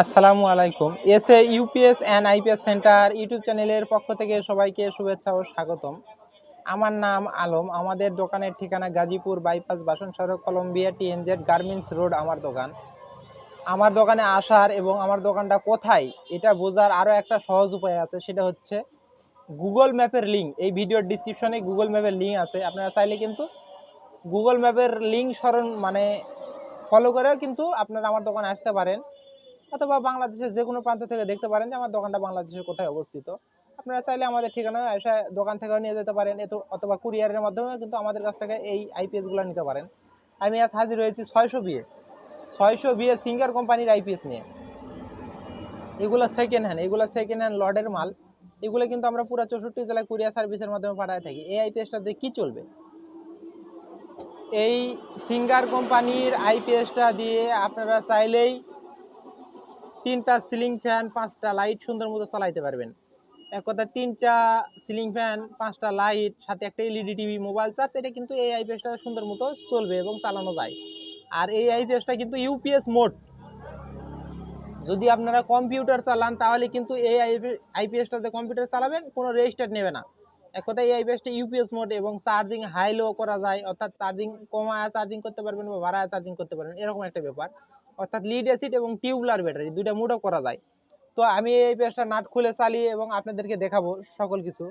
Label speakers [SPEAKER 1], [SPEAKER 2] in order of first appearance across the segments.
[SPEAKER 1] আসসালামু আলাইকুম। SA UPS and IPS centre YouTube চ্যানেলের পক্ষ থেকে সবাইকে শুভেচ্ছা ও স্বাগতম। আমার নাম আলম। আমাদের দোকানের ঠিকানা গাজীপুর বাইপাস বাসন সড়ক কলম্বিয়া টিএনজেড গার্মেন্টস রোড আমার দোকান। আমার দোকানে আসার এবং আমার দোকানটা কোথায় এটা বোঝার আরও একটা সহজ উপায় আছে, সেটা হচ্ছে গুগল ম্যাপের লিঙ্ক। এই ভিডিওর ডিসক্রিপশনে গুগল ম্যাপের লিঙ্ক আছে। আপনারা চাইলে কিন্তু গুগল ম্যাপের লিঙ্ক ফলো করেও কিন্তু আপনারা আমার দোকানে আসতে পারেন, অথবা বাংলাদেশের যে কোনো প্রান্ত থেকে দেখতে পারেন যে আমার দোকানটা বাংলাদেশের কোথায় অবস্থিত। আপনারা চাইলে আমাদের ঠিকানায় এসে দোকান থেকেও নিয়ে যেতে পারেন, অথবা কুরিয়ারের মাধ্যমে কিন্তু আমাদের কাছ থেকে এই আইপিএসগুলো নিতে পারেন। আমি আজ হাজির হয়েছি 600 বিয়ে সিঙ্গার কোম্পানির আইপিএস নিয়ে। এগুলো সেকেন্ড হ্যান্ড লটের মাল। এগুলো কিন্তু আমরা পুরো 64 জেলায় কুরিয়ার সার্ভিসের মাধ্যমে পাঠায় থাকি। এই আইপিএসটা দিয়ে কী চলবে? এই সিঙ্গার কোম্পানির আইপিএসটা দিয়ে আপনারা চাইলেই 3টা সিলিং ফ্যান, 5টা লাইট সুন্দর মতো চালাইতে পারবেন। এক কথা 3টা সিলিং ফ্যান, 5টা লাইট, সাথে একটা এলইডি টিভি, মোবাইল চার্জ, এটা কিন্তু এই আইপিএসটা সুন্দর মতো চলবে এবং চালানো যায়। আর এই আইপিএসটা কিন্তু ইউপিএস মোড। যদি আপনারা কম্পিউটার চালান তাহলে কিন্তু এই আইপিএসটাতে কম্পিউটার চালাবেন, কোনো রেজিস্টার নেবে না। এক কথা এই আইপিএসটা ইউপিএস মোড এবং চার্জিং হাই লো করা যায়, অর্থাৎ চার্জিং কমায় চার্জিং করতে পারবেন বা বাড়ায় চার্জিং করতে পারবেন, এরকম একটা ব্যাপার। অর্থাৎ লিড অ্যাসিড এবং টিউবলার ব্যাটারি দুইটা মোডও করা যায়। তো আমি এই পেজটা নাট খুলে চালিয়ে এবং আপনাদেরকে দেখাবো সকল কিছু।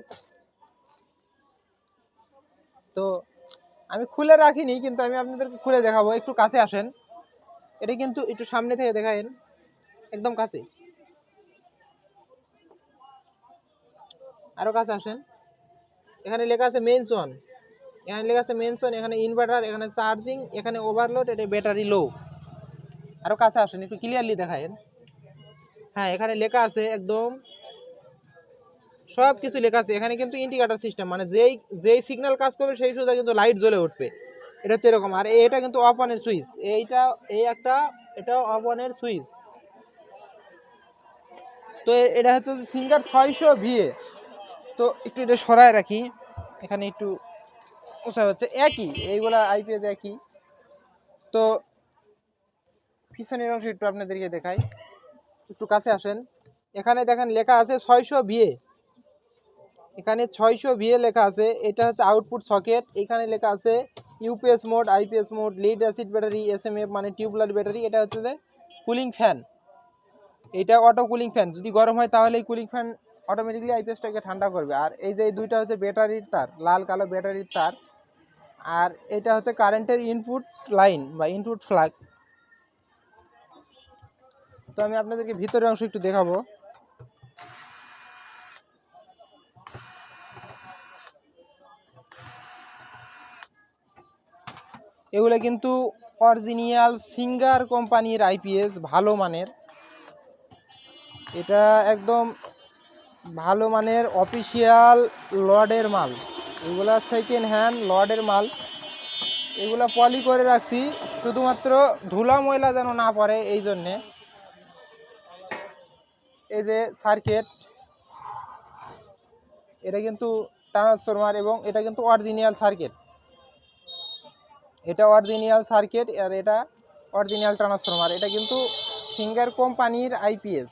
[SPEAKER 1] তো আমি খুলে রাখিনি, কিন্তু আমি আপনাদেরকে খুলে দেখাবো। একটু কাছে আসেন, এটা কিন্তু একটু সামনে থেকে দেখায়েন, একদম কাছে, আরো কাছে আসেন। এখানে লেখা আছে মেইনস ওয়ান, এখানে ইনভার্টার, এখানে চার্জিং, এখানে ওভারলোড, এটা ব্যাটারি লো। আরো কাছে আসেন, একটু ক্লিয়ারলি দেখায়েন। হ্যাঁ, এখানে লেখা আছে একদম সব কিছু লেখা আছে। এখানে কিন্তু ইন্ডিকেটর সিস্টেম, মানে যেই সিগন্যাল কাজ করবে সেই সোজা কিন্তু লাইট জ্বলে উঠবে। এটা হচ্ছে এরকম। আর এটা কিন্তু অফ অনের সুইচ, এটা অফ অনের সুইচ। তো এটা হচ্ছে সিঙ্গার 600 ভিএ। তো একটু এটা সরায় রাখি, এখানে একটু উঁচা হচ্ছে। এইগুলা আইপিএস একই। তো পিছনের অংশ একটু আপনাদেরকে দেখাই, একটু কাছে আসেন। এখানে দেখেন লেখা আছে 600 ভিএ, এখানে 600 ভিএ লেখা আছে। এটা হচ্ছে আউটপুট সকেট। এখানে লেখা আছে UPS mode, IPS mode, lead acid battery, SMF মানে টিউবলার ব্যাটারি। এটা হচ্ছে যে কুলিং ফ্যান, এটা অটো কুলিং ফ্যান। যদি গরম হয় তাহলে এই কুলিং ফ্যান অটোমেটিকলি আইপিএসটাকে ঠান্ডা করবে। আর এই যে দুইটা হচ্ছে ব্যাটারির তার, লাল কালো ব্যাটারির তার। আর এটা হচ্ছে কারেন্টের ইনপুট লাইন বা ইনপুট ফ্ল্যাগ। তো আমি আপনাদেরকে ভিতরের অংশ একটু দেখাবো। এগুলো কিন্তু অরিজিনাল সিঙ্গার কোম্পানির আইপিএস, ভালো মানের। এটা একদম ভালো মানের অফিসিয়াল লর্ডের মাল। এগুলা সেকেন্ড হ্যান্ড লর্ডের মাল। এগুলো পলি করে রাখছি শুধুমাত্র ধুলা ময়লা যেন না পড়ে এই জন্যে। এই যে সার্কিট, এটা কিন্তু ট্রান্সফরমার এবং এটা কিন্তু অরিজিনাল সার্কিট। এটা অরিজিনাল সার্কিট আর এটা অরিজিনাল ট্রান্সফরমার। এটা কিন্তু সিঙ্গার কোম্পানির আইপিএস,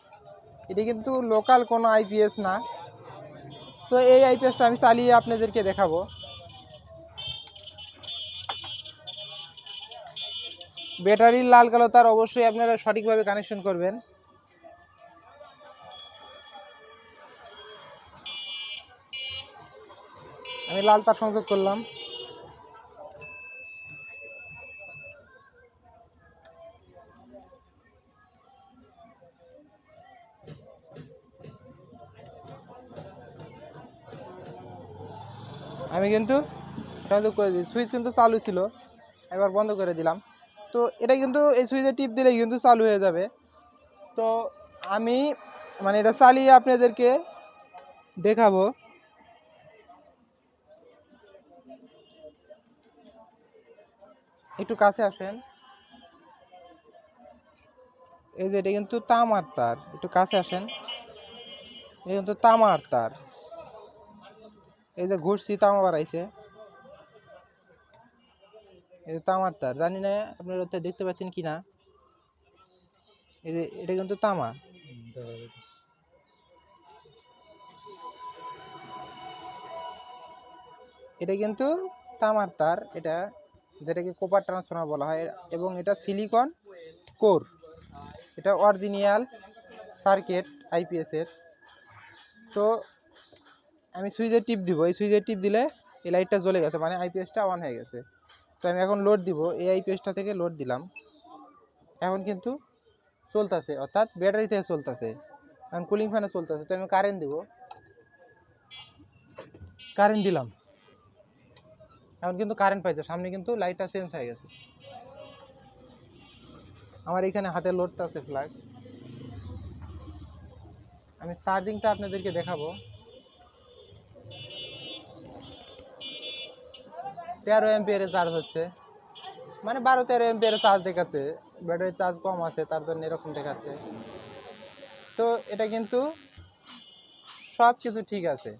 [SPEAKER 1] এটা কিন্তু লোকাল কোনো আইপিএস না। তো এই আইপিএসটা আমি চালিয়ে আপনাদেরকে দেখাবো। ব্যাটারির লাল কালো তার অবশ্যই আপনারা সঠিকভাবে কানেকশন করবেন। আমি লাল তার সংযোগ করলাম। আমি কিন্তু সংযোগ করে দিই। সুইচ কিন্তু চালু ছিল, এবার বন্ধ করে দিলাম। তো এটা কিন্তু এই সুইচে টিপ দিলেই কিন্তু চালু হয়ে যাবে। তো আমি মানে এটা চালিয়ে আপনাদেরকে দেখাবো। একটু কাছে আসেন। এই যে এটা কিন্তু তামার তার, একটু কাছে আসেন। এটা কিন্তু তামার তার, এই যে ঘুরছি তামা বাড়াইছে। এই যে তামার তার, জানি না আপনারা দেখতে পাচ্ছেন কিনা। এই যে এটা কিন্তু তামা, এটা কিন্তু তামার তার, এটা যেটাকে কপার ট্রান্সফর্মার বলা হয়, এবং এটা সিলিকন কোর, এটা অরিজিনাল সার্কিট আইপিএস এর। তো আমি সুইচের টিপ দিব, এই সুইচের টিপ দিলে এই লাইটটা জ্বলে গেছে, মানে আইপিএসটা অন হয়ে গেছে। তো আমি এখন লোড দিব, এই আইপিএসটা থেকে লোড দিলাম, এখন কিন্তু চলতেছে, অর্থাৎ ব্যাটারি থেকে চলতেছে, এখন কুলিং ফ্যানে চলতেছে। তো আমি কারেন্ট দিব, কারেন্ট দিলাম, এখন কিন্তু কারেন্ট পাইছে, সামনে কিন্তু লাইটটা চেঞ্জ হয়ে গেছে। আমার এখানে হাতে লোডটা আছে ফ্ল্যাগ। আমি চার্জিংটা আপনাদেরকে দেখাবো। 13 এম্পিয়ারে চার্জ হচ্ছে, মানে 12-13 এম্পিয়ারে চার্জ দেখাচ্ছে, ব্যাটারি চার্জ কম আছে তার জন্য এরকম দেখাচ্ছে। তো এটা কিন্তু সব কিছু ঠিক আছে।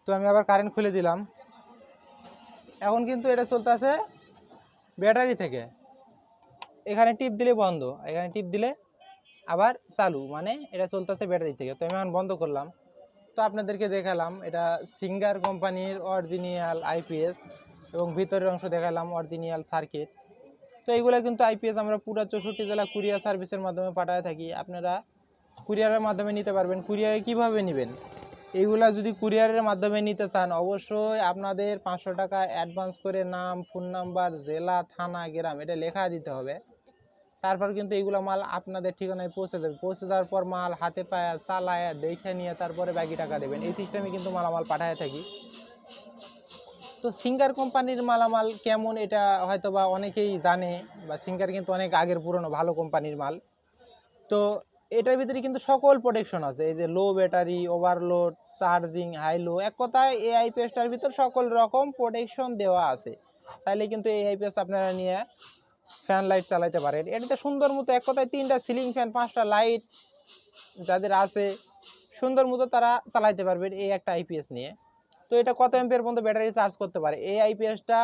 [SPEAKER 1] তো আমি আবার কারেন্ট খুলে দিলাম, এখন কিন্তু এটা চলতেছে ব্যাটারি থেকে। এখানে টিপ দিলে বন্ধ, এখানে টিপ দিলে আবার চালু, মানে এটা চলতেছে ব্যাটারি থেকে। তো আমি এখন বন্ধ করলাম। তো আপনাদেরকে দেখালাম এটা সিঙ্গার কোম্পানির অরিজিনাল আইপিএস, এবং ভিতরের অংশ দেখালাম অরিজিনাল সার্কিট। তো এইগুলো কিন্তু আইপিএস আমরা পুরো 64 জেলা কুরিয়ার সার্ভিসের মাধ্যমে পাঠায় থাকি। আপনারা কুরিয়ারের মাধ্যমে নিতে পারবেন। কুরিয়ারে কিভাবে নেবেন, এইগুলা যদি কুরিয়ারের মাধ্যমে নিতে চান, অবশ্যই আপনাদের 500 টাকা অ্যাডভান্স করে নাম, ফোন নাম্বার, জেলা, থানা, গ্রাম এটা লেখা দিতে হবে। তারপর কিন্তু এইগুলো মাল আপনাদের ঠিকানায় পৌঁছে দেবে। পৌঁছে দেওয়ার পর মাল হাতে পায়ে চালায় দেখে নিয়ে তারপরে বাকি টাকা দেবেন। এই সিস্টেমে কিন্তু মালামাল পাঠায় থাকি। তো সিঙ্গার কোম্পানির মালামাল কেমন এটা হয়তো বা অনেকেই জানে, বা সিঙ্গার কিন্তু অনেক আগের পুরনো ভালো কোম্পানির মাল। তো এটার ভিতরে কিন্তু সকল প্রোটেকশন আছে, এই যে low battery, overload, charging, high low, এক কথায় এই আইপিএসটার ভিতর সকল রকম প্রোটেকশন দেওয়া আছে। তাইলে কিন্তু এই আইপিএস আপনারা নিয়ে ফ্যান লাইট চালাতে পারেন। এটাতে সুন্দর মতো, এক কথায় 3টা সিলিং ফ্যান, 5টা লাইট যাদের আছে সুন্দর মতো তারা চালাইতে পারবেন এই একটা আইপিএস নিয়ে। তো এটা কত এম্পিয়ার পর্যন্ত ব্যাটারি চার্জ করতে পারে, এই আইপিএসটা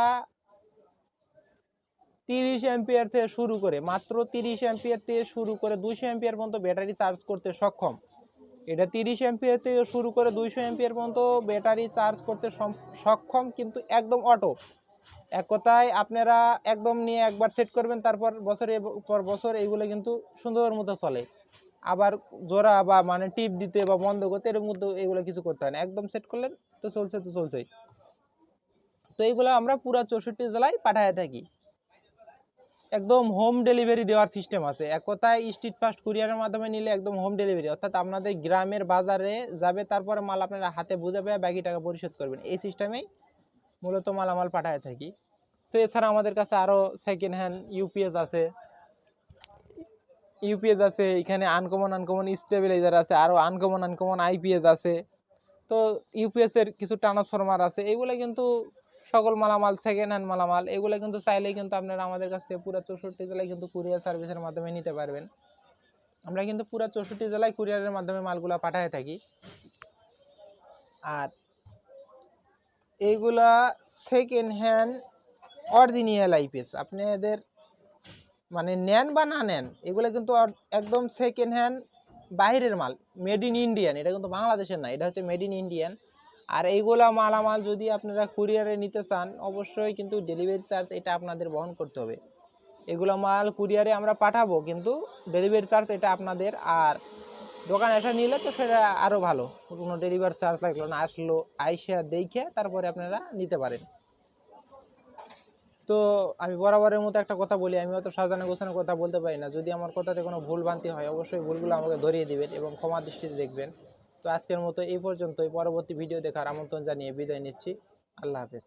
[SPEAKER 1] 30 এম্পিয়ার থেকে শুরু করে, মাত্র 30 এম্পিয়ার থেকে শুরু করে 200 এম্পিয়ার পর্যন্ত ব্যাটারি চার্জ করতে সক্ষম। এটা 30 এম্পিয়ার থেকে শুরু করে 200 এম্পিয়ার পর্যন্ত ব্যাটারি চার্জ করতে সক্ষম, কিন্তু একদম অটো। এক কথায় আপনারা একদম নিয়ে একবার সেট করবেন, তারপর বছরের পর বছর এইগুলো কিন্তু সুন্দর মতো চলে। আবার জোড়া বা মানে টিপ দিতে বা বন্ধ করতে এর মধ্যে এগুলো কিছু করতে হয় না, একদম সেট করলেন তো চলছে তো চলছেই। তো এইগুলো আমরা পুরো 64 জেলায় পাঠায় থাকি। একদম হোম ডেলিভারি দেওয়ার সিস্টেম আছে, এক কথায় স্ট্রিট ফাস্ট কুরিয়ারের মাধ্যমে নিলে একদম হোম ডেলিভারি, অর্থাৎ আপনাদের গ্রামের বাজারে যাবে, তারপরে মাল আপনারা হাতে বুঝাবে, বাকি টাকা পরিশোধ করবেন। এই সিস্টেমেই মূলত মালামাল পাঠায় থাকি। তো এছাড়া আমাদের কাছে আরও সেকেন্ড হ্যান্ড ইউপিএস আছে, এখানে আনকমন আনকমন স্টেবিলাইজার আছে, আরও আনকমন আনকমন আইপিএস আছে। তো ইউপিএস এর কিছু ট্রান্সফরমার আছে, এগুলো কিন্তু সকল মালামাল সেকেন্ড হ্যান্ড মালামাল, এগুলো কিন্তু চাইলেই কিন্তু আপনারা আমাদের কাছ থেকে পুরো 64 জেলায় কিন্তু কুরিয়ার সার্ভিসের মাধ্যমে নিতে পারবেন। আমরা কিন্তু পুরো 64 জেলায় কুরিয়ারের মাধ্যমে মালগুলা পাঠায় থাকি। আর এইগুলা সেকেন্ড হ্যান্ড অরিজিনাল আইপিএস, আপনাদের মানে নেন বা না নেন, এগুলো কিন্তু একদম সেকেন্ড হ্যান্ড বাইরের মাল, মেড ইন ইন্ডিয়ান, এটা কিন্তু বাংলাদেশের না, এটা হচ্ছে মেড ইন ইন্ডিয়ান। আর এইগুলা মালামাল যদি আপনারা কুরিয়ারে নিতে চান, অবশ্যই কিন্তু ডেলিভারি চার্জ এটা আপনাদের বহন করতে হবে। এগুলো মাল কুরিয়ারে আমরা পাঠাবো, কিন্তু ডেলিভারি চার্জ এটা আপনাদের। আর দোকানে এসে নিলে তো সেটা আরও ভালো, কোনো ডেলিভারি চার্জ লাগলো না, আসলো আইসা দেখে তারপরে আপনারা নিতে পারেন। তো আমি বরাবরের মতো একটা কথা বলি, আমি অত সাজানো গোছানো কথা বলতে পারি না, যদি আমার কথাতে কোনো ভুল ভ্রান্তি হয় অবশ্যই ভুলগুলো আমাকে ধরিয়ে দিবেন এবং ক্ষমা দৃষ্টিতে দেখবেন। তো আজকের মতো এই পর্যন্তই, পরবর্তী ভিডিও দেখার আমন্ত্রণ জানিয়ে বিদায় নিচ্ছি। আল্লাহ হাফেজ।